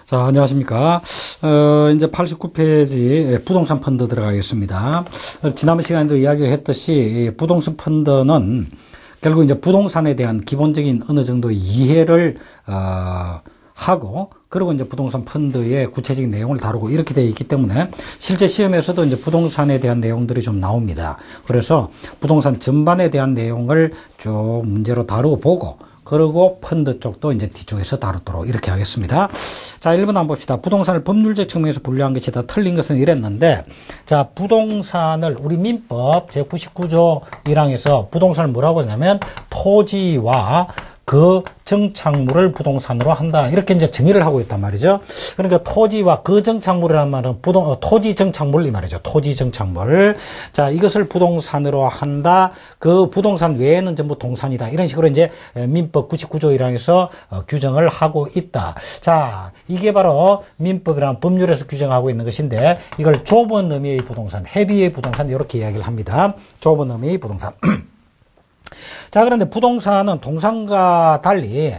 자, 안녕하십니까. 이제 89페이지 부동산 펀드 들어가겠습니다. 지난 시간에도 이야기를 했듯이 부동산 펀드는 결국 이제 부동산에 대한 기본적인 어느 정도 이해를 하고, 그리고 이제 부동산 펀드의 구체적인 내용을 다루고 이렇게 되어 있기 때문에 실제 시험에서도 이제 부동산에 대한 내용들이 좀 나옵니다. 그래서 부동산 전반에 대한 내용을 쭉 문제로 다루고 보고, 그리고 펀드 쪽도 이제 뒤쪽에서 다루도록 이렇게 하겠습니다. 자, 1번 한번 봅시다. 부동산을 법률적 측면에서 분류한 것이 다 틀린 것은 이랬는데, 자, 부동산을 우리 민법 제99조 1항에서 부동산을 뭐라고 하냐면 토지와 그 정착물을 부동산으로 한다. 이렇게 이제 정의를 하고 있단 말이죠. 그러니까 토지와 그 정착물이라는 말은 토지 정착물 이 말이죠. 토지 정착물. 자, 이것을 부동산으로 한다. 그 부동산 외에는 전부 동산이다. 이런 식으로 이제 민법 99조 1항에서 규정을 하고 있다. 자, 이게 바로 민법이라는 법률에서 규정하고 있는 것인데, 이걸 좁은 의미의 부동산, 해비의 부동산 이렇게 이야기를 합니다. 좁은 의미의 부동산. 자, 그런데 부동산은 동산과 달리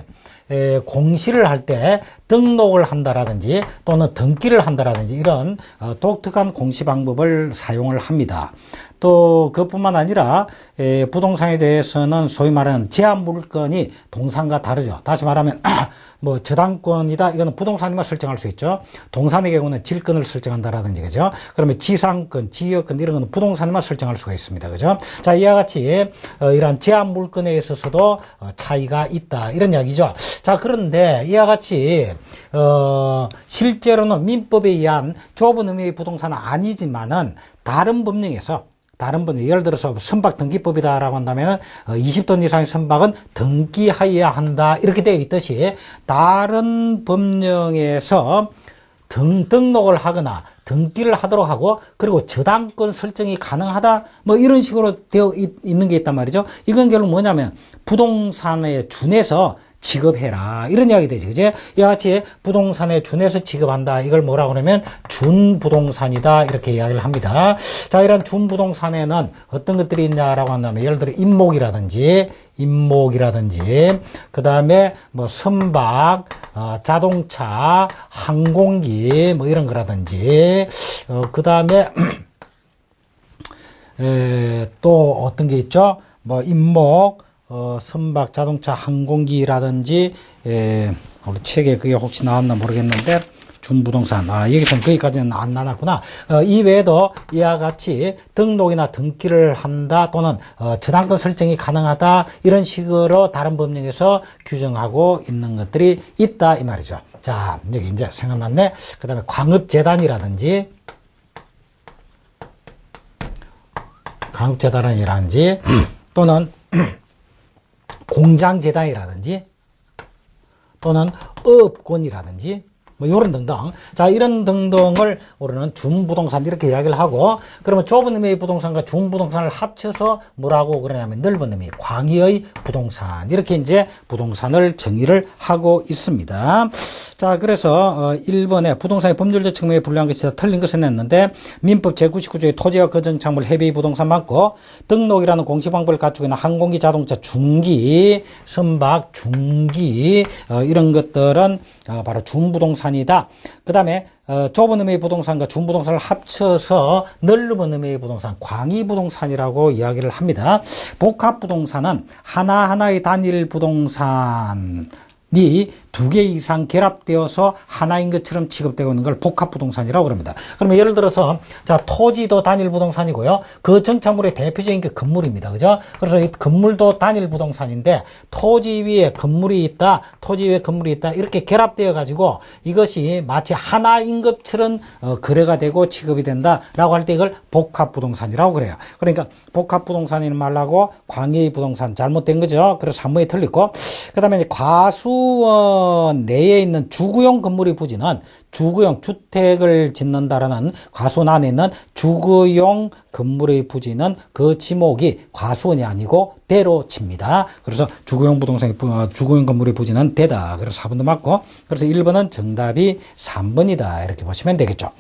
공시를 할 때 등록을 한다라든지 또는 등기를 한다라든지 이런 독특한 공시 방법을 사용을 합니다. 또 그뿐만 아니라 부동산에 대해서는 소위 말하는 제한 물건이 동산과 다르죠. 다시 말하면 뭐 저당권이다, 이거는 부동산이만 설정할 수 있죠. 동산의 경우는 질권을 설정한다라든지, 그죠? 그러면 지상권, 지역권 이런 거는 부동산에만 설정할 수가 있습니다. 그죠? 자, 이와 같이 이러한 제한 물건에 있어서도 차이가 있다, 이런 이야기죠. 자, 그런데 이와 같이 실제로는 민법에 의한 좁은 의미의 부동산은 아니지만은 다른 법령에서 예를 들어서 선박등기법이다라고 한다면 20돈 이상의 선박은 등기하여야 한다, 이렇게 되어 있듯이 다른 법령에서 등록을 하거나 등기를 하도록 하고, 그리고 저당권 설정이 가능하다, 뭐 이런 식으로 되어 있는 게 있단 말이죠. 이건 결국 뭐냐면 부동산에 준해서 지급해라, 이런 이야기 되죠. 이제 이와 같이 부동산에 준해서 지급한다, 이걸 뭐라고 그러면 준부동산이다, 이렇게 이야기를 합니다. 자, 이런 준부동산에는 어떤 것들이 있냐라고 한다면, 예를 들어 임목이라든지 그 다음에 뭐 선박, 자동차, 항공기 뭐 이런 거라든지, 그 다음에 또 어떤 게 있죠? 뭐 임목, 선박, 자동차, 항공기라든지, 우리 책에 그게 혹시 나왔나 모르겠는데, 준부동산. 여기서는 거기까지는 안 나왔구나. 이 외에도 이와 같이 등록이나 등기를 한다, 또는 저당권 설정이 가능하다, 이런 식으로 다른 법령에서 규정하고 있는 것들이 있다, 이 말이죠. 자, 여기 이제 생각났네. 그 다음에 광업재단이라든지, 또는 공장재단이라든지, 또는 업권이라든지, 뭐 요런 등등. 자, 이런 등등을 우리는 준부동산 이렇게 이야기를 하고, 그러면 좁은 의미의 부동산과 준부동산을 합쳐서 뭐라고 그러냐면 넓은 의미, 광의의 부동산, 이렇게 이제 부동산을 정의를 하고 있습니다. 자, 그래서 1번에 부동산의 법률적 측면에 분류한 것이 틀린 것을 했는데, 민법 제99조의 토지와 그 정착물 해비의 부동산 맞고, 등록이라는 공시 방법을 갖추고 있는 항공기, 자동차, 중기, 선박, 중기, 이런 것들은 바로 준부동산이다. 그 다음에 좁은 의미의 부동산과 준부동산을 합쳐서 넓은 의미의 부동산, 광의부동산이라고 이야기를 합니다. 복합부동산은 하나하나의 단일 부동산이 두 개 이상 결합되어서 하나인 것처럼 취급되고 있는 걸 복합부동산이라고 그럽니다. 그러면 예를 들어서, 자, 토지도 단일 부동산이고요. 그 정착물의 대표적인 게 건물입니다. 그죠? 그래서 이 건물도 단일 부동산인데, 토지 위에 건물이 있다, 이렇게 결합되어 가지고 이것이 마치 하나인 것처럼 거래가 되고 취급이 된다라고 할 때 이걸 복합부동산이라고 그래요. 그러니까 복합부동산이라는 말하고 광의의 부동산 잘못된 거죠. 그래서 한문이 틀리고, 그 다음에 과수원 내에 있는 주구용 건물의 부지는 주거용 주택을 짓는다라는 과수원 안에 있는 주거용 건물의 부지는 그 지목이 과수원이 아니고 대로 칩니다. 그래서 주거용 주거용 건물의 부지는 대다. 그래서 4번도 맞고, 그래서 1번은 정답이 3번이다. 이렇게 보시면 되겠죠.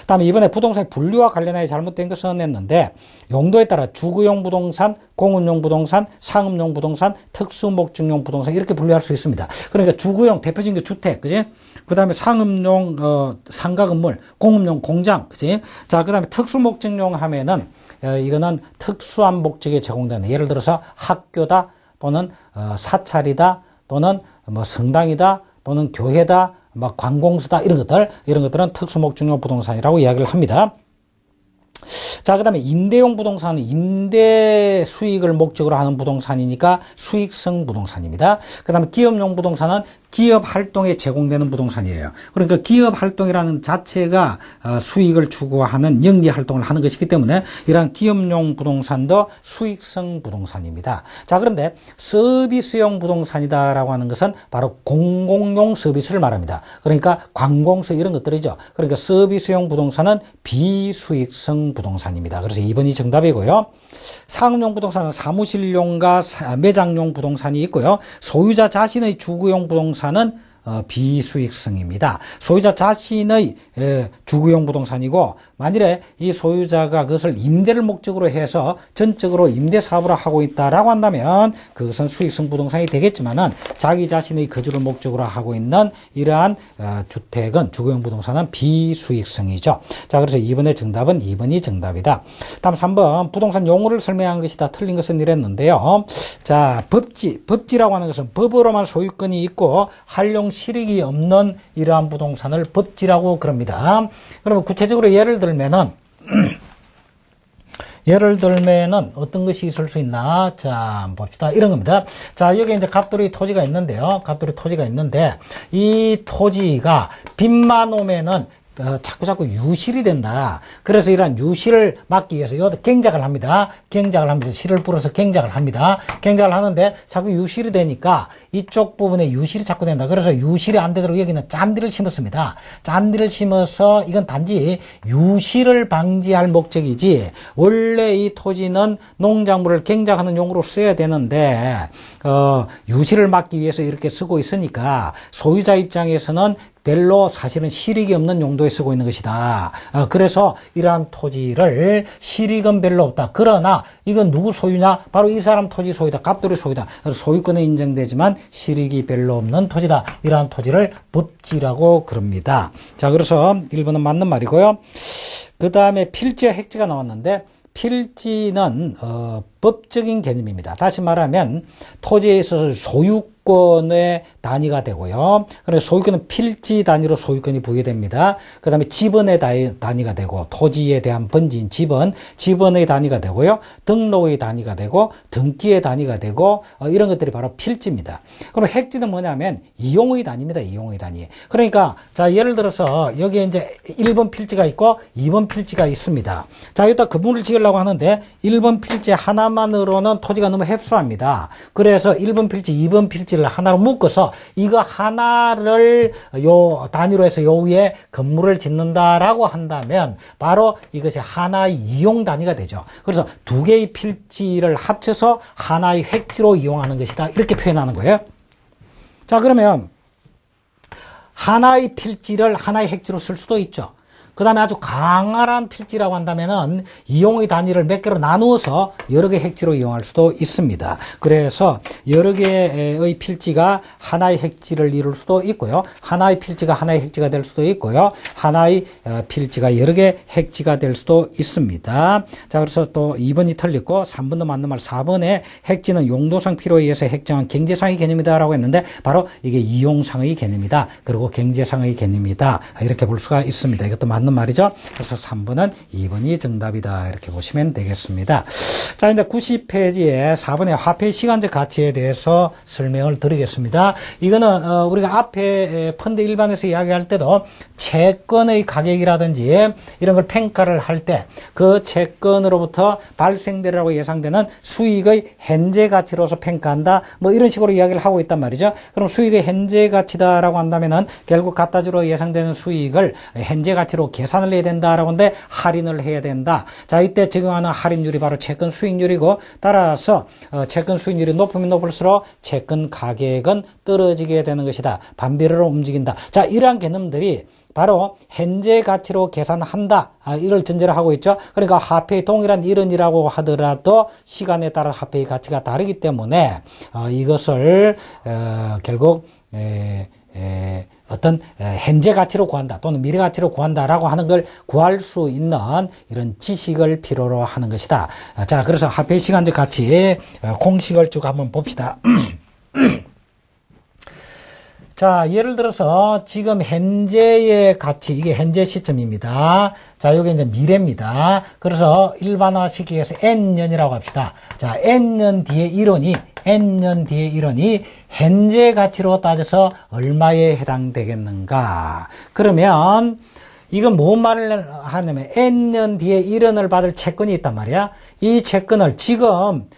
다음에 이번에 부동산 분류와 관련하여 잘못된 것은 했는데, 용도에 따라 주거용 부동산, 공업용 부동산, 상업용 부동산, 특수목적용 부동산 이렇게 분류할 수 있습니다. 그러니까 주거용 대표적인 게 주택, 그지? 그 다음에 상업용 상가 건물, 공업용 공장, 그지? 자, 그 다음에 특수목적용 하면은 이거는 특수한 목적에 제공되는, 예를 들어서 학교다, 또는 사찰이다, 또는 뭐 성당이다, 또는 교회다, 뭐 관공서다, 이런 것들은 특수목적용 부동산이라고 이야기를 합니다. 자, 그 다음에 임대용 부동산은 임대 수익을 목적으로 하는 부동산이니까 수익성 부동산입니다. 그 다음에 기업용 부동산은 기업 활동에 제공되는 부동산이에요. 그러니까 기업 활동이라는 자체가 수익을 추구하는 영리 활동을 하는 것이기 때문에 이러한 기업용 부동산도 수익성 부동산입니다. 자, 그런데 서비스용 부동산이다라고 하는 것은 바로 공공용 서비스를 말합니다. 그러니까 관공서 이런 것들이죠. 그러니까 서비스용 부동산은 비수익성 부동산입니다. 그래서 2번이 정답이고요. 상업용 부동산은 사무실용과 매장용 부동산이 있고요. 소유자 자신의 주거용 부동산은 비수익성입니다. 소유자 자신의 주거용 부동산이고, 만일에 이 소유자가 그것을 임대를 목적으로 해서 전적으로 임대 사업을 하고 있다라고 한다면 그것은 수익성 부동산이 되겠지만은, 자기 자신의 거주를 목적으로 하고 있는 이러한 주택은, 주거용 부동산은 비수익성이죠. 자, 그래서 2번의 정답은 2번이 정답이다. 다음 3번 부동산 용어를 설명한 것이 다 틀린 것은 이랬는데요. 자, 법지라고 하는 것은 법으로만 소유권이 있고 활용 실익이 없는 이러한 부동산을 법지라고 그럽니다. 그러면 구체적으로 예를 들면은 어떤 것이 있을 수 있나? 자, 한번 봅시다. 이런 겁니다. 자, 여기 이제 갑돌이 토지가 있는데요. 갑돌이 토지가 있는데, 이 토지가 빚만 오면은 자꾸 유실이 된다. 그래서 이러한 유실을 막기 위해서 경작을 합니다. 실을 뿌려서 경작을 합니다. 경작을 하는데 자꾸 유실이 되니까 이쪽 부분에 유실이 자꾸 된다. 그래서 유실이 안 되도록 여기는 짠디를 심었습니다. 짠디를 심어서 이건 단지 유실을 방지할 목적이지, 원래 이 토지는 농작물을 경작하는 용으로 써야 되는데 유실을 막기 위해서 이렇게 쓰고 있으니까 소유자 입장에서는 별로 사실은 실익이 없는 용도에 쓰고 있는 것이다. 그래서 이러한 토지를 실익은 별로 없다. 그러나 이건 누구 소유냐? 바로 이 사람 토지 소유다. 갑돌이 소유다. 그래서 소유권은 인정되지만 실익이 별로 없는 토지다. 이러한 토지를 법지라고 그럽니다. 자, 그래서 1번은 맞는 말이고요. 그 다음에 필지와 획지가 나왔는데, 필지는 법적인 개념입니다. 다시 말하면 토지에 있어서 소유권의 단위가 되고요. 그래서 소유권은 필지 단위로 소유권이 부여됩니다. 그 다음에 지번의 단위가 되고, 토지에 대한 번지인 지번의 단위가 되고요. 등록의 단위가 되고, 등기의 단위가 되고, 이런 것들이 바로 필지입니다. 그럼 획지는 뭐냐면 이용의 단위입니다. 이용의 단위. 그러니까 자, 예를 들어서 여기에 이제 1번 필지가 있고 2번 필지가 있습니다. 자, 여기다 건물을 지으려고 하는데 1번 필지 하나만으로는 토지가 너무 협소합니다. 그래서 1번 필지, 2번 필지를 하나로 묶어서 이거 하나를 요 단위로 해서 요 위에 건물을 짓는다라고 한다면 바로 이것이 하나의 이용 단위가 되죠. 그래서 두 개의 필지를 합쳐서 하나의 획지로 이용하는 것이다. 이렇게 표현하는 거예요. 자, 그러면 하나의 필지를 하나의 획지로 쓸 수도 있죠. 그 다음에 아주 강한 필지라고 한다면은 이용의 단위를 몇 개로 나누어서 여러 개 획지로 이용할 수도 있습니다. 그래서 여러 개의 필지가 하나의 획지를 이룰 수도 있고요. 하나의 필지가 하나의 획지가 될 수도 있고요. 하나의 필지가 여러 개 획지가 될 수도 있습니다. 자, 그래서 또 2번이 틀렸고 3번도 맞는 말, 4번에 획지는 용도상 필요에 의해서 획정한 경제상의 개념이다라고 했는데 바로 이게 이용상의 개념이다. 그리고 경제상의 개념이다. 이렇게 볼 수가 있습니다. 이것도 맞는 없는 말이죠. 그래서 3번은 2번이 정답이다. 이렇게 보시면 되겠습니다. 자, 이제 90페이지에 4번의 화폐 시간적 가치에 대해서 설명을 드리겠습니다. 이거는 우리가 앞에 펀드 일반에서 이야기할 때도 채권의 가격이라든지 이런 걸 평가를 할 때 그 채권으로부터 발생되라고 예상되는 수익의 현재 가치로서 평가한다. 뭐 이런 식으로 이야기를 하고 있단 말이죠. 그럼 수익의 현재 가치다라고 한다면은 결국 갖다 주로 예상되는 수익을 현재 가치로 계산을 해야 된다라고 하는데 할인을 해야 된다. 자, 이때 적용하는 할인율이 바로 채권 수익률이고, 따라서 채권 수익률이 높으면 높을수록 채권 가격은 떨어지게 되는 것이다. 반비례로 움직인다. 자, 이러한 개념들이 바로 현재 가치로 계산한다. 이걸 전제로 하고 있죠. 그러니까 화폐의 동일한 이론이라고 하더라도 시간에 따라 화폐의 가치가 다르기 때문에 이것을 결국 어떤 현재 가치로 구한다 또는 미래 가치로 구한다라고 하는 걸 구할 수 있는 이런 지식을 필요로 하는 것이다. 자, 그래서 화폐의 시간적 가치 공식을 쭉 한번 봅시다. 자, 예를 들어서 지금 현재의 가치, 이게 현재 시점입니다. 자, 여기 이제 미래입니다. 그래서 일반화시키기 위해서 N년이라고 합시다. 자, N년 뒤에 이론이 현재 가치로 따져서 얼마에 해당되겠는가? 그러면 이건 뭔 말을 하냐면 N년 뒤에 1원을 받을 채권이 있단 말이야. 이 채권을 지금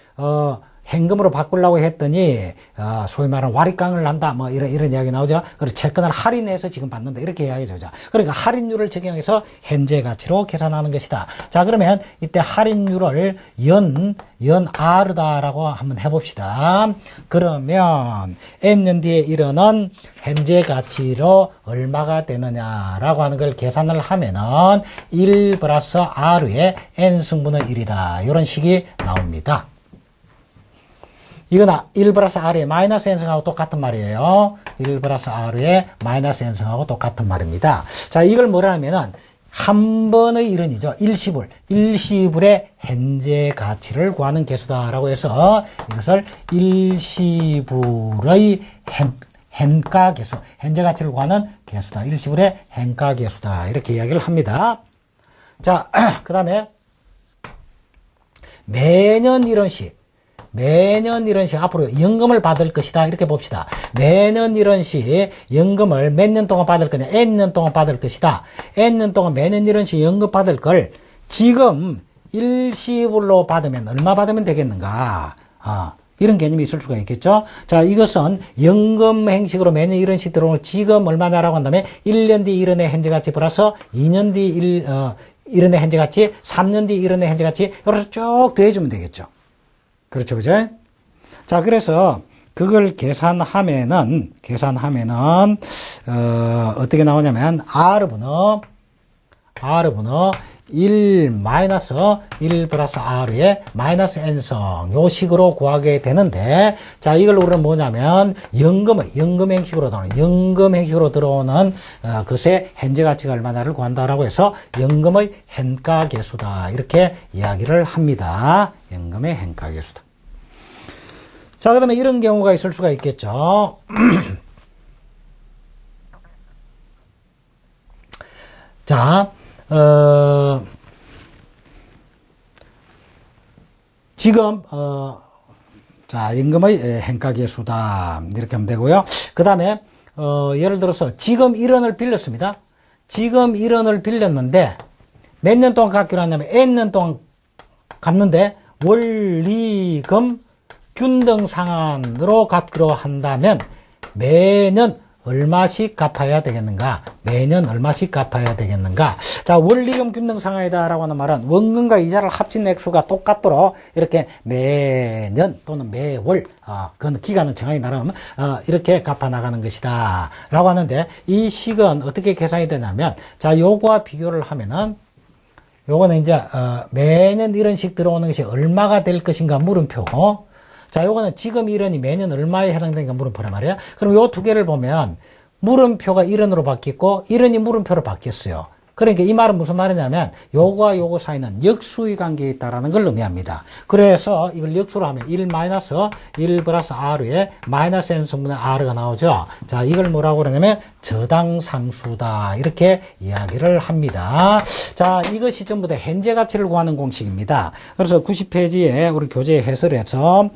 현금으로 바꾸려고 했더니 소위 말하는 와리깡을 난다 뭐 이런 이야기 나오죠. 그래서 채권을 할인해서 지금 받는다 이렇게 이야기죠. 그러니까 할인율을 적용해서 현재 가치로 계산하는 것이다. 자, 그러면 이때 할인율을 연 R다라고 한번 해봅시다. 그러면 N년 뒤에 1원은 현재 가치로 얼마가 되느냐라고 하는 걸 계산을 하면은 1 플러스 R의 N승분의 1이다. 이런 식이 나옵니다. 이건 1 플러스 R의 마이너스 N승하고 똑같은 말이에요. 1 플러스 R의 마이너스 N승하고 똑같은 말입니다. 자, 이걸 뭐라 하면은 한 번의 이론이죠. 일시불의 현재 가치를 구하는 개수다라고 해서 이것을 일시불의 hen가 개수, 현재 가치를 구하는 개수다. 일시불의 hen가 개수다. 이렇게 이야기를 합니다. 자, 그 다음에 매년 이런 식 앞으로 연금을 받을 것이다. 이렇게 봅시다. 매년 이런 식 연금을 몇 년 동안 받을 거냐? N년 동안 받을 것이다. N년 동안 매년 이런 식 연금 받을 걸 지금 일시불로 받으면 얼마 받으면 되겠는가? 이런 개념이 있을 수가 있겠죠. 자, 이것은 연금 행식으로 매년 이런 식 들어오는 지금 얼마냐라고 한다면 1년 뒤 1원의 현재 가치 플러스 2년 뒤 1원의 현재 가치, 3년 뒤 1원의 현재 가치, 이렇게 쭉 더해주면 되겠죠. 그렇죠, 그죠? 자, 그래서 그걸 계산하면은 어떻게 나오냐면 R분의 1 마이너스 1 플러스 R의 마이너스 N성 요 식으로 구하게 되는데, 자, 이걸 우리는 뭐냐면 연금 행식으로 들어오는 것의 현재 가치가 얼마나를 구한다라고 해서 연금의 hen가 계수다 이렇게 이야기를 합니다. 연금의 hen가 계수다. 자, 그다음에 이런 경우가 있을 수가 있겠죠. 자, 지금 자, 연금의 hen가계수다 이렇게 하면 되고요. 그 다음에 예를 들어서 지금 1원을 빌렸습니다. 지금 1원을 빌렸는데 몇 년 동안 갚기로 하냐면 N년 동안 갚는데 원리금 균등 상환으로 갚기로 한다면 매년 얼마씩 갚아야 되겠는가? 자, 원리금 균등 상환이다라고 하는 말은 원금과 이자를 합친 액수가 똑같도록 이렇게 매년 또는 매월, 그건 기간은 정하게 나름, 이렇게 갚아 나가는 것이다. 라고 하는데, 이 식은 어떻게 계산이 되냐면, 자, 요거와 비교를 하면은, 요거는 이제, 매년 이런 식 들어오는 것이 얼마가 될 것인가 물음표고, 자, 요거는 지금 1원이 매년 얼마에 해당되는가 물음표란 말이야. 그럼 요 두 개를 보면 물음표가 1원으로 바뀌었고 1원이 물음표로 바뀌었어요. 그러니까 이 말은 무슨 말이냐면 요거와 요거 사이는 역수의 관계에 있다라는 걸 의미합니다. 그래서 이걸 역수로 하면 1 마이너스 1 플러스 R에 마이너스 N승분의 R가 나오죠. 자, 이걸 뭐라고 그러냐면 저당상수다. 이렇게 이야기를 합니다. 자, 이것이 전부 다 현재 가치를 구하는 공식입니다. 그래서 90페이지에 우리 교재 해설에서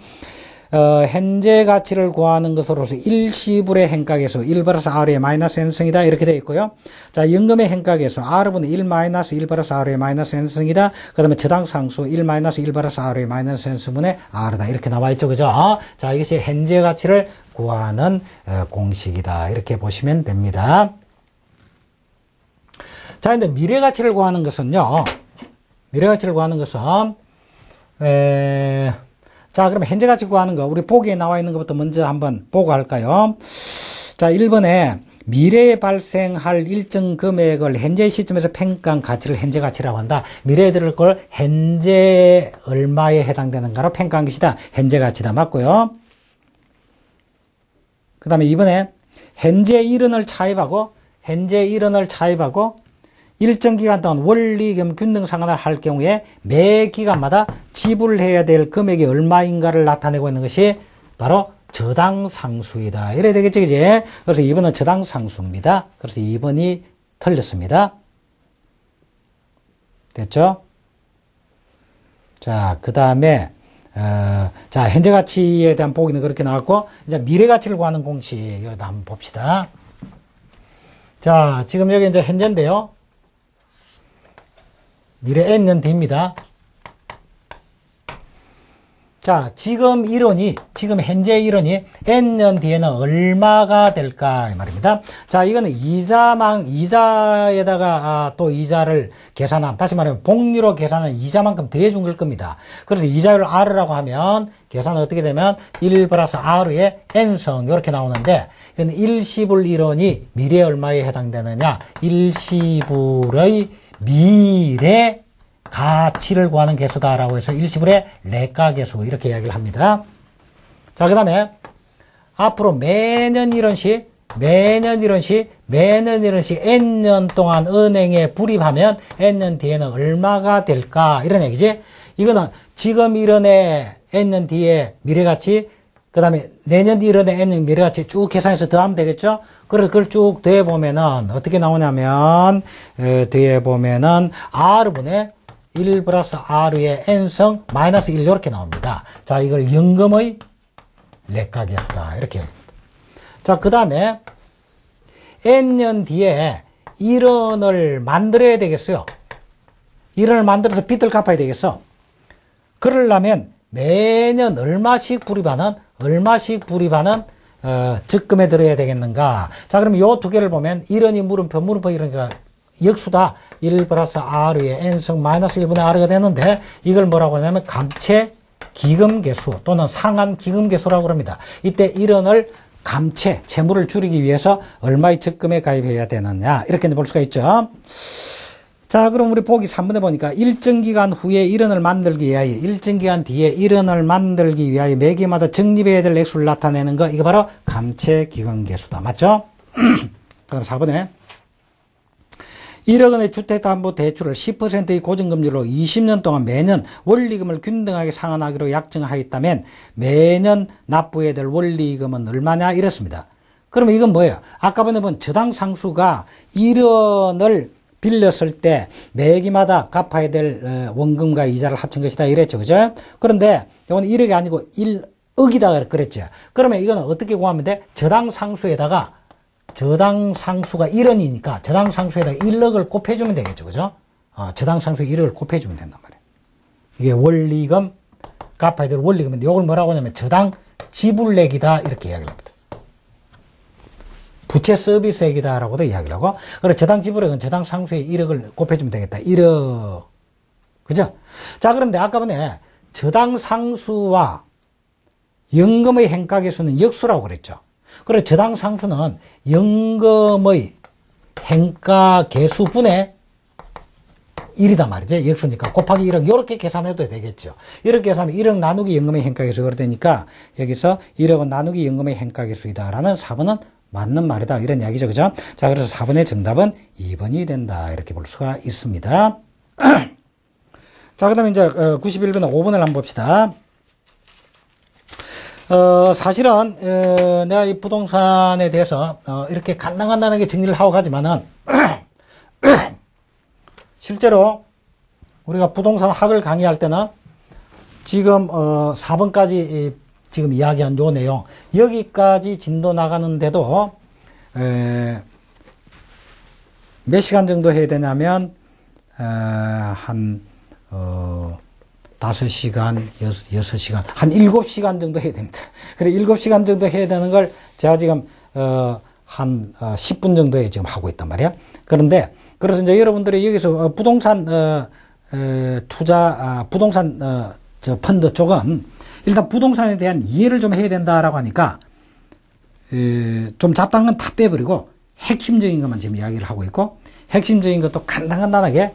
현재 가치를 구하는 것으로서 일시불의 행각에서 1 플러스 R의 마이너스 N승이다. 이렇게 되어 있고요. 자, 연금의 행각에서 R분의 1 마이너스 1 플러스 R의 마이너스 N승이다. 그 다음에 저당상수 1 마이너스 1 플러스 R의 마이너스 N승분의 R다. 이렇게 나와 있죠. 그죠? 자, 이것이 현재 가치를 구하는 공식이다. 이렇게 보시면 됩니다. 자, 근데 미래 가치를 구하는 것은요. 미래 가치를 구하는 것은, 자, 그럼 현재 가치 구하는 거, 우리 보기에 나와 있는 것부터 먼저 한번 보고 할까요? 자, 1번에 미래에 발생할 일정 금액을 현재 시점에서 평가한 가치를 현재 가치라고 한다. 미래에 들을 걸 현재 얼마에 해당되는가로 평가한 것이다. 현재 가치다. 맞고요. 그 다음에 2번에 현재 1원을 차입하고 일정 기간 동안 원리 겸 균등 상환을 할 경우에 매 기간마다 지불해야 될 금액이 얼마인가를 나타내고 있는 것이 바로 저당상수이다. 이래야 되겠지, 그지? 그래서 2번은 저당상수입니다. 그래서 2번이 틀렸습니다. 됐죠? 자, 그 다음에, 자, 현재 가치에 대한 보기는 그렇게 나왔고, 이제 미래 가치를 구하는 공식, 여기다 한번 봅시다. 자, 지금 여기 이제 현재인데요. 미래 n년 뒤입니다. 자, 지금 현재 1원이 n년 뒤에는 얼마가 될까? 이 말입니다. 자, 이거는 이자에다가 또 이자를 계산한, 다시 말하면 복리로 계산한 이자만큼 더해준 걸 겁니다. 그래서 이자율 R라고 하면 계산은 어떻게 되면 1 플러스 R의 n성, 이렇게 나오는데, 이건 일시불 1원이 미래에 얼마에 해당되느냐? 일시불의 미래 가치를 구하는 개수다라고 해서 일시불의 레가계수 이렇게 이야기를 합니다. 자, 그 다음에 앞으로 매년 이런 시 n년 동안 은행에 불입하면 n년 뒤에는 얼마가 될까? 이런 얘기지. 이거는 지금 1원에 n년 뒤에 미래가치, 그 다음에 내년 뒤 1원에 n년 미래가치 쭉 계산해서 더하면 되겠죠? 그래서 그걸 쭉 더해보면은 어떻게 나오냐면, 더해보면은 R분의 1 플러스 R의 N성 마이너스 1 이렇게 나옵니다. 자, 이걸 연금의 레가계수다. 이렇게. 자, 그 다음에 N년 뒤에 1원을 만들어야 되겠어요. 1원을 만들어서 빚을 갚아야 되겠어. 그러려면 매년 얼마씩 불입하는 적금에 들어야 되겠는가. 자, 그럼 요 두 개를 보면 1원이 물음표 이러니까 역수다. 1 플러스 R의 N성 마이너스 1분의 R가 되는데 이걸 뭐라고 하냐면 감채 기금계수 또는 상한 기금계수라고 합니다. 이때 1원을 채무를 줄이기 위해서 얼마의 적금에 가입해야 되느냐 이렇게 볼 수가 있죠. 자, 그럼 우리 보기 3번에 보니까 일정 기간 후에 1원을 만들기 위하여 일정 기간 뒤에 1원을 만들기 위하여 매기마다 적립해야 될 액수를 나타내는 거, 이거 바로 감채 기금계수다. 맞죠? 그럼 4번에 1억 원의 주택담보대출을 10%의 고정금리로 20년 동안 매년 원리금을 균등하게 상환하기로 약정하였다면 매년 납부해야 될 원리금은 얼마냐? 이렇습니다. 그러면 이건 뭐예요? 아까 전에 본 저당상수가 1원을 빌렸을 때 매기마다 갚아야 될 원금과 이자를 합친 것이다 이랬죠. 그죠? 그런데 이건 1억이 아니고 1억이다 그랬죠. 그러면 이거는 어떻게 구하면 돼? 저당상수가 1원이니까 저당상수에다가 1억을 곱해주면 되겠죠. 그죠? 저당상수에 1억을 곱해주면 된단 말이에요. 이게 원리금, 갚아야 될 원리금인데 이걸 뭐라고 하냐면 저당 지불액이다 이렇게 이야기를 합니다. 부채 서비스액이다라고도 이야기를 하고, 그래서 저당 지불액은 저당 상수에 1억을 곱해주면 되겠다. 1억. 그죠? 자, 그런데 아까 전에 저당 상수와 연금의 행가계수는 역수라고 그랬죠. 그래서 저당 상수는 연금의 행가계수분의 1이다 말이죠. 역수니까 곱하기 1억 이렇게 계산해도 되겠죠. 이렇게 계산하면 1억 나누기 연금의 행가계수 그러니까 여기서 1억은 나누기 연금의 행가계수이다라는 4번은 맞는 말이다. 이런 이야기죠. 그죠? 자, 그래서 4번의 정답은 2번이 된다. 이렇게 볼 수가 있습니다. 자, 그 다음에 이제 91번 5번을 한번 봅시다. 사실은, 내가 이 부동산에 대해서, 이렇게 간단하게 정리를 하고 가지만은, 실제로 우리가 부동산 학을 강의할 때는 지금, 4번까지 지금 이야기한 요 내용, 여기까지 진도 나가는데도, 몇 시간 정도 해야 되냐면, 한, 5시간, 6시간, 한 7시간 정도 해야 됩니다. 그래, 7시간 정도 해야 되는 걸 제가 지금, 한 10분 정도에 지금 하고 있단 말이야. 그런데, 그래서 이제 여러분들이 여기서 부동산, 투자, 부동산, 펀드 쪽은 일단 부동산에 대한 이해를 좀 해야 된다라고 하니까, 좀 잡다한 건 다 빼버리고 핵심적인 것만 지금 이야기를 하고 있고, 핵심적인 것도 간단하게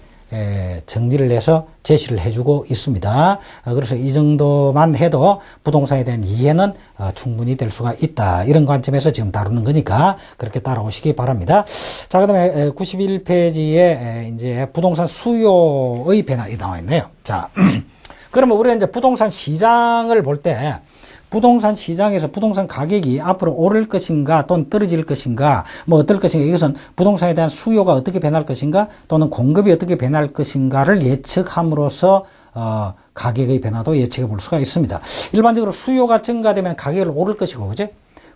정리를 해서 제시를 해주고 있습니다. 그래서 이 정도만 해도 부동산에 대한 이해는 충분히 될 수가 있다. 이런 관점에서 지금 다루는 거니까 그렇게 따라오시기 바랍니다. 자, 그 다음에 91페이지에 이제 부동산 수요의 변화가 나와 있네요. 자, 그러면 우리가 이제 부동산 시장을 볼 때 부동산 시장에서 부동산 가격이 앞으로 오를 것인가 또는 떨어질 것인가 뭐 어떨 것인가 이것은 부동산에 대한 수요가 어떻게 변할 것인가 또는 공급이 어떻게 변할 것인가를 예측함으로써 가격의 변화도 예측해 볼 수가 있습니다. 일반적으로 수요가 증가되면 가격을 오를 것이고 그죠?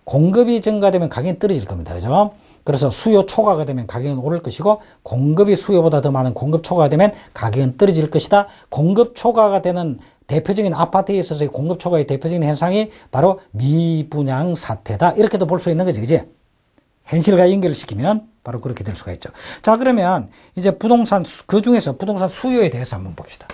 공급이 증가되면 가격이 떨어질 겁니다. 그죠? 그래서 수요 초과가 되면 가격은 오를 것이고 공급이 수요보다 더 많은 공급 초과가 되면 가격은 떨어질 것이다. 공급 초과가 되는 대표적인 아파트에 있어서의 공급 초과의 대표적인 현상이 바로 미분양 사태다. 이렇게도 볼 수 있는 거지. 그지? 현실과 연결을 시키면 바로 그렇게 될 수가 있죠. 자, 그러면 이제 부동산, 그 중에서 부동산 수요에 대해서 한번 봅시다.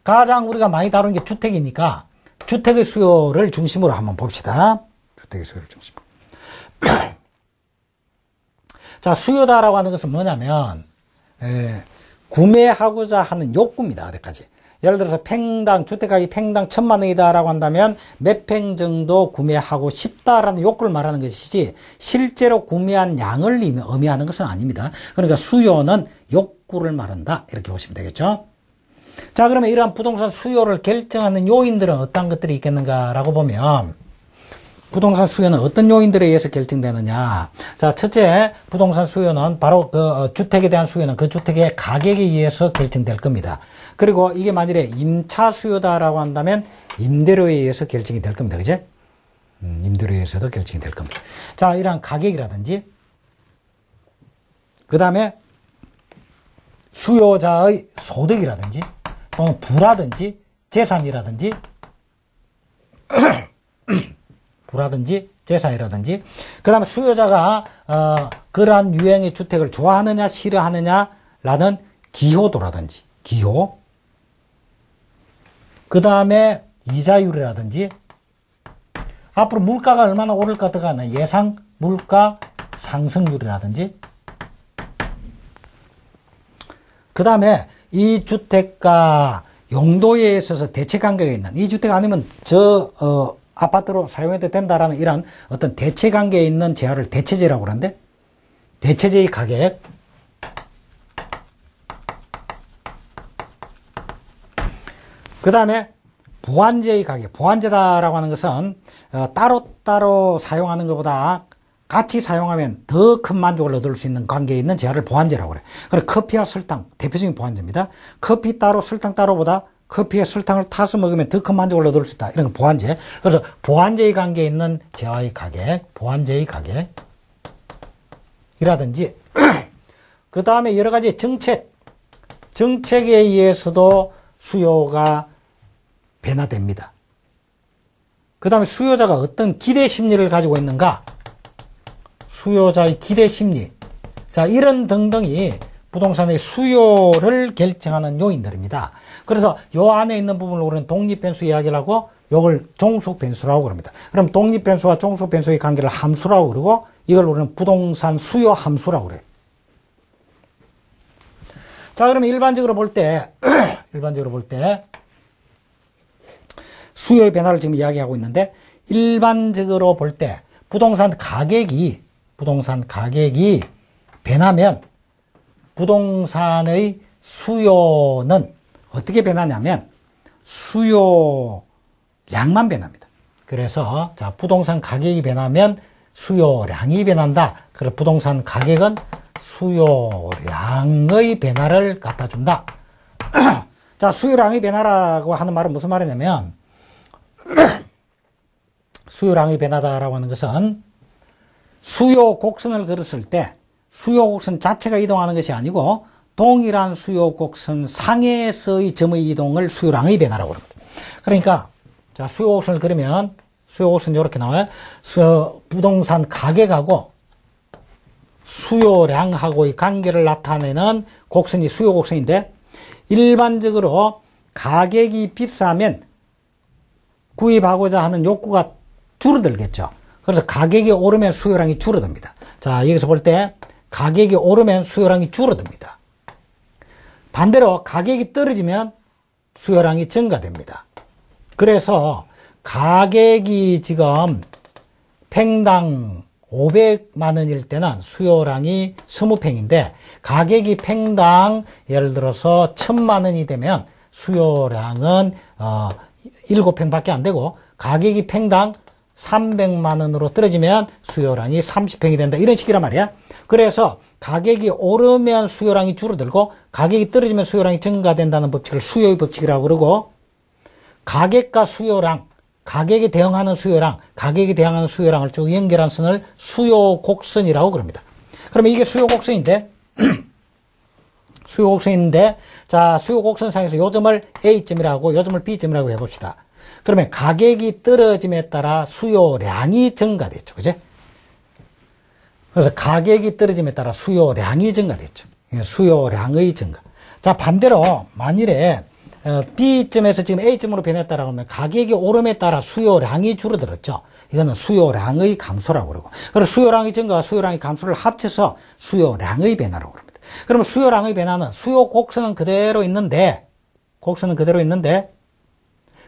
가장 우리가 많이 다루는 게 주택이니까 주택의 수요를 중심으로 한번 봅시다. 주택의 수요를 중심으로. 자, 수요다라고 하는 것은 뭐냐면, 구매하고자 하는 욕구입니다. 어디까지. 예를 들어서 평당, 주택가격이 평당 1,000만 원이다라고 한다면 몇 평 정도 구매하고 싶다라는 욕구를 말하는 것이지 실제로 구매한 양을 의미하는 것은 아닙니다. 그러니까 수요는 욕구를 말한다. 이렇게 보시면 되겠죠. 자, 그러면 이러한 부동산 수요를 결정하는 요인들은 어떤 것들이 있겠는가라고 보면 부동산 수요는 어떤 요인들에 의해서 결정되느냐. 자, 첫째, 부동산 수요는 바로 그 주택에 대한 수요는 그 주택의 가격에 의해서 결정될 겁니다. 그리고 이게 만일에 임차 수요다라고 한다면 임대료에 의해서 결정이 될 겁니다. 그죠? 임대료에 의해서도 결정이 될 겁니다. 자, 이러한 가격이라든지 그 다음에 수요자의 소득이라든지 또는 부라든지 재산이라든지 부라든지 재산이라든지 그 다음에 수요자가 그러한 유형의 주택을 좋아하느냐 싫어하느냐라는 기호도라든지 기호 그 다음에 이자율이라든지 앞으로 물가가 얼마나 오를 것인가 예상 물가 상승률이라든지 그 다음에 이 주택가 용도에 있어서 대체관계가 있는 이 주택 아니면 아파트로 사용해도 된다라는 이런 어떤 대체관계에 있는 재화를 대체재라고 그러는데 대체재의 가격 그 다음에 보완재의 가격 보완재다라고 하는 것은 따로따로 사용하는 것보다 같이 사용하면 더 큰 만족을 얻을 수 있는 관계에 있는 재화를 보완재라고 그래요. 그래서 커피와 설탕 대표적인 보완재입니다. 커피 따로 설탕 따로보다 커피에 설탕을 타서 먹으면 더 큰 만족을 얻을 수 있다. 이런 건 보완재. 그래서 보완재의 관계에 있는 재화의 가격, 보완재의 가격이라든지 그 다음에 여러 가지 정책에 의해서도 수요가 변화됩니다. 그 다음에 수요자가 어떤 기대 심리를 가지고 있는가? 수요자의 기대 심리. 자, 이런 등등이 부동산의 수요를 결정하는 요인들입니다. 그래서 요 안에 있는 부분을 우리는 독립변수 이야기를 하고 요걸 종속변수라고 그럽니다. 그럼 독립변수와 종속변수의 관계를 함수라고 그러고 이걸 우리는 부동산 수요 함수라고 그래요. 자, 그러면 일반적으로 볼 때 수요의 변화를 지금 이야기하고 있는데 일반적으로 볼 때 부동산 가격이 변하면 부동산의 수요는 어떻게 변하냐면 수요량만 변합니다. 그래서 자, 부동산 가격이 변하면 수요량이 변한다. 그래서 부동산 가격은 수요량의 변화를 갖다 준다. 자, 수요량의 변화라고 하는 말은 무슨 말이냐면 수요량의 변화다라고 하는 것은 수요 곡선을 그렸을 때 수요 곡선 자체가 이동하는 것이 아니고 동일한 수요 곡선 상에서의 점의 이동을 수요량의 변화라고 합니다. 그러니까 자, 수요 곡선을 그리면 수요 곡선이 이렇게 나와요. 부동산 가격하고 수요량하고의 관계를 나타내는 곡선이 수요 곡선인데 일반적으로 가격이 비싸면 구입하고자 하는 욕구가 줄어들겠죠. 그래서 가격이 오르면 수요량이 줄어듭니다. 자, 여기서 볼 때 가격이 오르면 수요량이 줄어듭니다. 반대로 가격이 떨어지면 수요량이 증가됩니다. 그래서 가격이 지금 팽당 500만 원일 때는 수요량이 20팽인데 가격이 팽당 예를 들어서 1000만 원이 되면 수요량은 7팽밖에 안 되고 가격이 팽당 300만 원으로 떨어지면 수요량이 30팽이 된다. 이런 식이란 말이야. 그래서 가격이 오르면 수요량이 줄어들고 가격이 떨어지면 수요량이 증가된다는 법칙을 수요의 법칙이라고 그러고 가격과 수요량, 가격에 대응하는 수요량, 가격에 대응하는 수요량을 쭉 연결한 선을 수요곡선이라고 그럽니다. 그러면 이게 수요곡선인데 수요곡선인데 자, 수요곡선상에서 요 점을 A점이라고 요 점을 B점이라고 해봅시다. 그러면 가격이 떨어짐에 따라 수요량이 증가됐죠. 그죠? 그래서 가격이 떨어짐에 따라 수요량이 증가됐죠. 수요량의 증가. 자, 반대로 만일에 B점에서 지금 A점으로 변했다라고 하면 가격이 오름에 따라 수요량이 줄어들었죠. 이거는 수요량의 감소라고 그러고. 그래서 수요량의 증가와 수요량의 감소를 합쳐서 수요량의 변화라고 그럽니다. 그러면 수요량의 변화는 수요 곡선은 그대로 있는데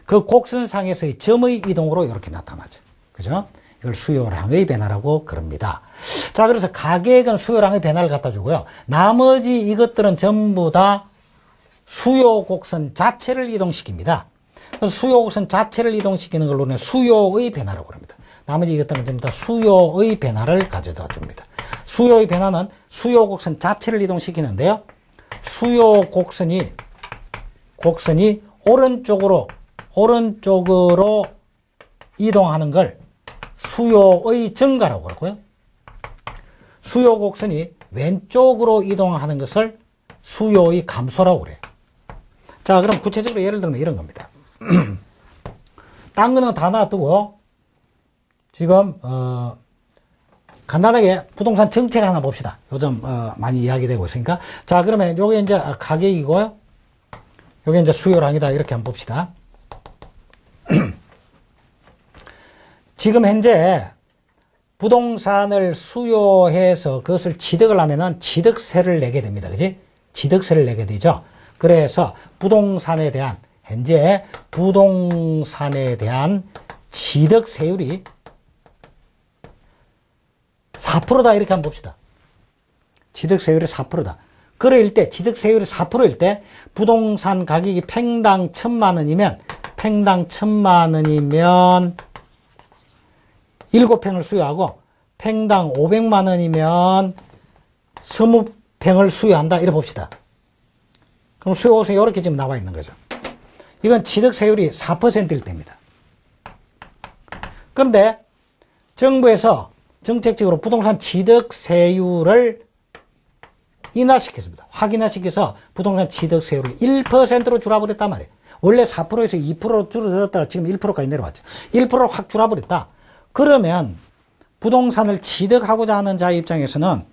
그 곡선상에서의 점의 이동으로 이렇게 나타나죠. 그죠? 이걸 수요량의 변화라고 그럽니다. 자, 그래서 가격은 수요량의 변화를 갖다 주고요. 나머지 이것들은 전부 다 수요 곡선 자체를 이동시킵니다. 그래서 수요 곡선 자체를 이동시키는 걸로는 수요의 변화라고 합니다. 나머지 이것들은 전부 다 수요의 변화를 가져다 줍니다. 수요의 변화는 수요 곡선 자체를 이동시키는데요. 수요 곡선이 오른쪽으로 이동하는 걸 수요의 증가라고 그러고요. 수요 곡선이 왼쪽으로 이동하는 것을 수요의 감소라고 그래요. 자, 그럼 구체적으로 예를 들면 이런 겁니다. 딴 거는 다 놔두고 지금 간단하게 부동산 정책 하나 봅시다. 요즘 많이 이야기되고 있으니까. 자, 그러면 요게 이제 가격이고요. 요게 이제 수요량이다. 이렇게 한번 봅시다. 지금 현재 부동산을 수요해서 그것을 취득을 하면은 취득세를 내게 됩니다. 그지? 취득세를 내게 되죠. 그래서 현재 부동산에 대한 취득세율이 4%다. 이렇게 한번 봅시다. 취득세율이 4%다. 그럴 때, 취득세율이 4%일 때, 부동산 가격이 팽당 1000만 원이면, 7팽을 수요하고, 팽당 500만 원이면 20팽을 수요한다. 이래 봅시다. 그럼 수요곡선이 이렇게 지금 나와 있는 거죠. 이건 취득세율이 4%일 때입니다. 그런데 정부에서 정책적으로 부동산 취득세율을 인하시켰습니다. 확인화시켜서 부동산 취득세율을 1%로 줄여버렸단 말이에요. 원래 4%에서 2%로 줄어들었다가 지금 1%까지 내려왔죠. 1%를 확 줄여버렸다. 그러면 부동산을 취득하고자 하는 자 입장에서는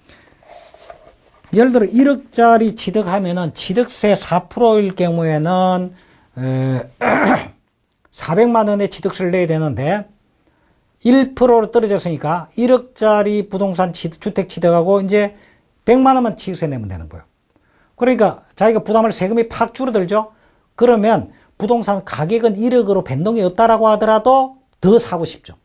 예를 들어 1억짜리 취득하면은 취득세 4%일 경우에는 400만 원의 취득세를 내야 되는데 1%로 떨어졌으니까 1억짜리 부동산 주택 취득하고 이제 100만 원만 취득세 내면 되는 거예요. 그러니까 자기가 부담할 세금이 팍 줄어들죠. 그러면 부동산 가격은 1억으로 변동이 없다라고 하더라도 더 사고 싶죠.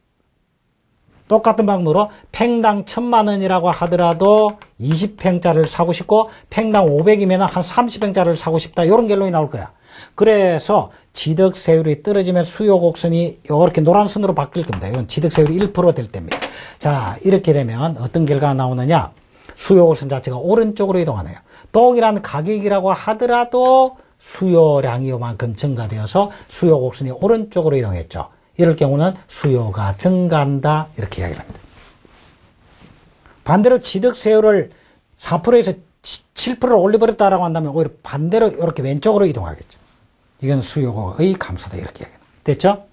똑같은 방법으로 평당 1,000만 원이라고 하더라도 20평짜리를 사고 싶고 평당 500이면 한 30평짜리를 사고 싶다. 이런 결론이 나올 거야. 그래서 취득세율이 떨어지면 수요 곡선이 이렇게 노란 선으로 바뀔 겁니다. 이건 취득세율이 1% 될 때입니다. 자, 이렇게 되면 어떤 결과가 나오느냐? 수요 곡선 자체가 오른쪽으로 이동하네요. 동일한 가격이라고 하더라도 수요량이 요만큼 증가되어서 수요 곡선이 오른쪽으로 이동했죠. 이럴 경우는 수요가 증가한다 이렇게 이야기를 합니다. 반대로 취득세율을 4%에서 7%를 올려버렸다라고 한다면 오히려 반대로 이렇게 왼쪽으로 이동하겠죠. 이건 수요의 감소다 이렇게 이야기합니다. 됐죠?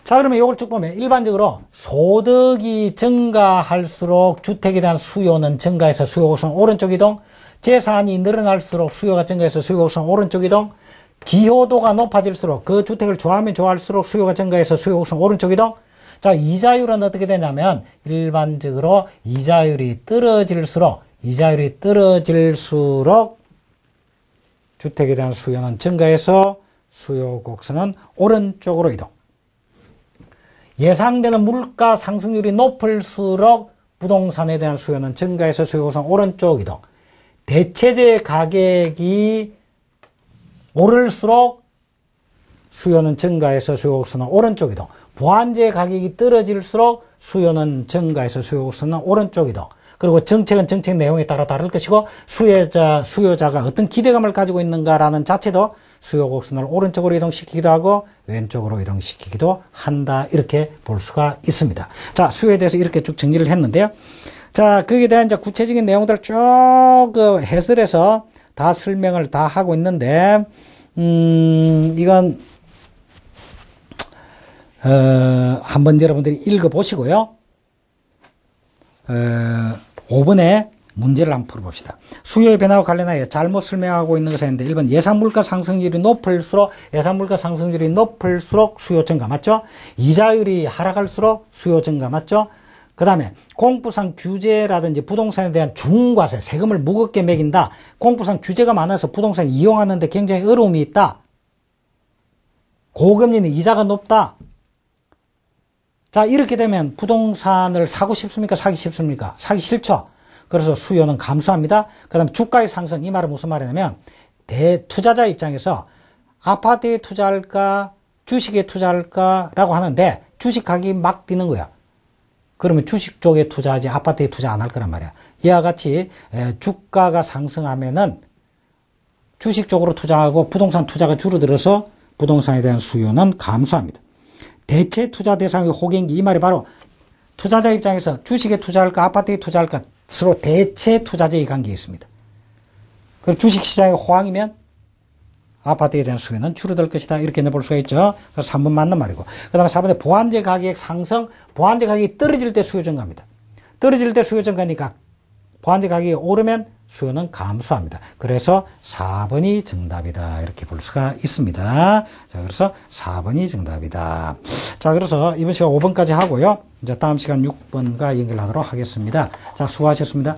자, 그러면 이걸 쭉 보면 일반적으로 소득이 증가할수록 주택에 대한 수요는 증가해서 수요 곡선 오른쪽 이동, 재산이 늘어날수록 수요가 증가해서 수요 곡선 오른쪽 이동, 기여도가 높아질수록 그 주택을 좋아하면 좋아할수록 수요가 증가해서 수요 곡선 오른쪽 이동. 자, 이자율은 어떻게 되냐면 일반적으로 이자율이 떨어질수록 주택에 대한 수요는 증가해서 수요 곡선은 오른쪽으로 이동. 예상되는 물가 상승률이 높을수록 부동산에 대한 수요는 증가해서 수요 곡선 오른쪽 이동. 대체재 가격이 오를수록 수요는 증가해서 수요 곡선은 오른쪽 이동. 보완재 가격이 떨어질수록 수요는 증가해서 수요 곡선은 오른쪽 이동. 그리고 정책은 정책 내용에 따라 다를 것이고 수요자가 어떤 기대감을 가지고 있는가라는 자체도 수요 곡선을 오른쪽으로 이동시키기도 하고 왼쪽으로 이동시키기도 한다. 이렇게 볼 수가 있습니다. 자, 수요에 대해서 이렇게 쭉 정리를 했는데요. 자, 거기에 대한 이제 구체적인 내용들을 쭉 해설해서 다 설명을 다 하고 있는데, 이건, 한번 여러분들이 읽어보시고요. 5번에 문제를 한번 풀어봅시다. 수요의 변화와 관련하여 잘못 설명하고 있는 것은 있는데 1번 예상물가 상승률이 높을수록 수요 증가 맞죠? 이자율이 하락할수록 수요 증가 맞죠? 그 다음에 공부상 규제라든지 부동산에 대한 중과세, 세금을 무겁게 매긴다. 공부상 규제가 많아서 부동산 이용하는데 굉장히 어려움이 있다. 고금리는 이자가 높다. 자, 이렇게 되면 부동산을 사고 싶습니까? 사기 쉽습니까? 사기 싫죠. 그래서 수요는 감소합니다. 그 다음에 주가의 상승, 이 말은 무슨 말이냐면 대투자자 입장에서 아파트에 투자할까 주식에 투자할까라고 하는데 주식 가격이 막 뛰는 거야. 그러면 주식 쪽에 투자하지 아파트에 투자 안 할 거란 말이야. 이와 같이 주가가 상승하면은 주식 쪽으로 투자하고 부동산 투자가 줄어들어서 부동산에 대한 수요는 감소합니다. 대체 투자 대상의 호갱기, 이 말이 바로 투자자 입장에서 주식에 투자할까 아파트에 투자할까 서로 대체 투자자의 관계에 있습니다. 그리고 주식시장의 호황이면 아파트에 대한 수요는 줄어들 것이다. 이렇게 볼 수가 있죠. 그래서 3번 맞는 말이고. 그 다음에 4번에 보완재 가격 상승, 보완재 가격이 떨어질 때 수요 증가입니다. 떨어질 때 수요 증가니까 보완재 가격이 오르면 수요는 감소합니다. 그래서 4번이 정답이다. 이렇게 볼 수가 있습니다. 자, 그래서 4번이 정답이다. 자, 그래서 이번 시간 5번까지 하고요. 이제 다음 시간 6번과 연결하도록 하겠습니다. 자, 수고하셨습니다.